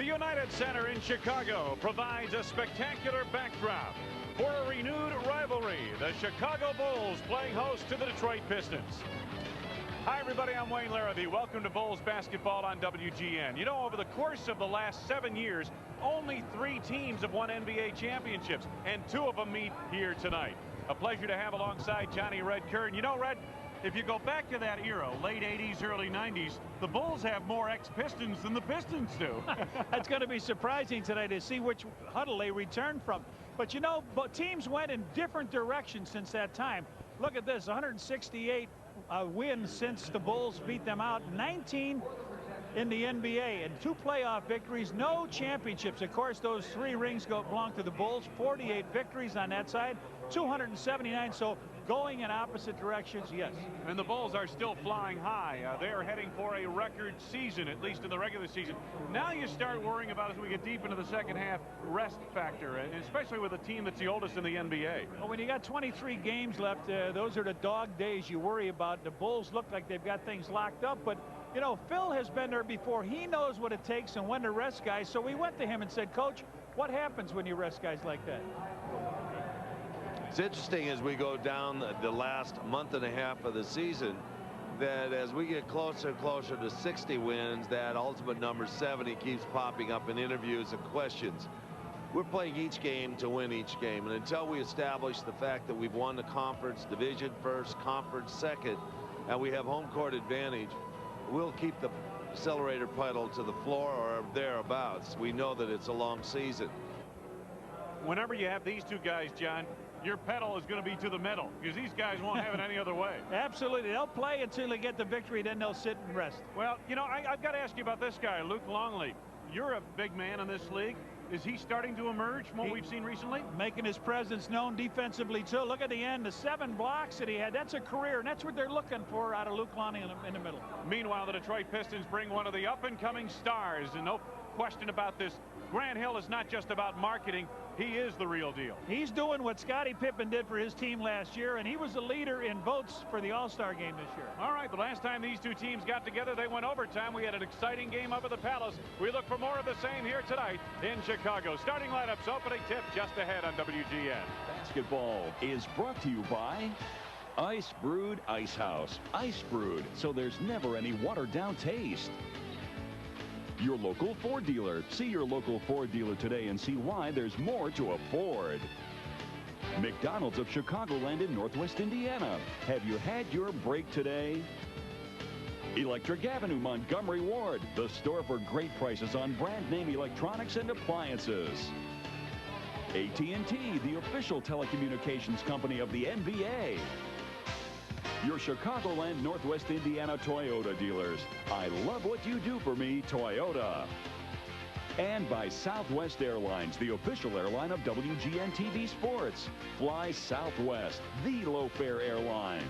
United Center in Chicago provides a spectacular backdrop for a renewed rivalry. The Chicago Bulls playing host to the Detroit Pistons. Hi, everybody. I'm Wayne Larrivee. Welcome to Bulls basketball on WGN. You know, over the course of the last 7 years, only 3 teams have won NBA championships, and 2 of them meet here tonight. A pleasure to have alongside Johnny Red Kerr. And you know, Red, if you go back to that era, late 80s, early 90s, the Bulls have more ex-Pistons than the Pistons do. That's going to be surprising today to see which huddle they return from. But you know, teams went in different directions since that time. Look at this, 168 wins since the Bulls beat them out, 19 in the NBA, and 2 playoff victories, no championships. Of course, those 3 rings belong to the Bulls, 48 victories on that side, 279, so going in opposite directions, yes. And the Bulls are still flying high. They are heading for a record season, at least in the regular season. Now you start worrying about, as we get deep into the second half, rest factor, and especially with a team that's the oldest in the NBA. Well, when you got 23 games left, those are the dog days you worry about. The Bulls look like they've got things locked up, but you know, Phil has been there before. He knows what it takes and when to rest guys. So we went to him and said, Coach, what happens when you rest guys like that? It's interesting as we go down the last month and a half of the season that as we get closer and closer to 60 wins, that ultimate number 70 keeps popping up in interviews and questions. We're playing each game to win each game, and until we establish the fact that we've won the conference division first, conference second, and we have home court advantage, we'll keep the accelerator pedal to the floor or thereabouts. We know that it's a long season. Whenever you have these 2 guys, John, your pedal is going to be to the middle because these guys won't have it any other way. Absolutely. They'll play until they get the victory, then they'll sit and rest. Well, you know, I've got to ask you about this guy, Luke Longley. You're a big man in this league. Is he starting to emerge from what we've seen recently? Making his presence known defensively, too. Look at the end, the 7 blocks that he had. That's a career, and that's what they're looking for out of Luke Longley in the middle. Meanwhile, the Detroit Pistons bring one of the up-and-coming stars, and no question about this. Grant Hill is not just about marketing. He is the real deal. He's doing what Scottie Pippen did for his team last year, and he was the leader in votes for the All-Star game this year. All right, the last time these 2 teams got together, they went overtime. We had an exciting game up at the Palace. We look for more of the same here tonight in Chicago. Starting lineups, opening tip just ahead on WGN. Basketball is brought to you by Ice Brewed Ice House. Ice brewed, so there's never any watered-down taste. Your local Ford dealer. See your local Ford dealer today and see why there's more to a Ford. McDonald's of Chicagoland in Northwest Indiana. Have you had your break today? Electric Avenue, Montgomery Ward. The store for great prices on brand name electronics and appliances. AT&T, the official telecommunications company of the NBA. Your Chicagoland, Northwest Indiana Toyota dealers. I love what you do for me, Toyota. And by Southwest Airlines, the official airline of WGN-TV Sports. Fly Southwest, the low-fare airline.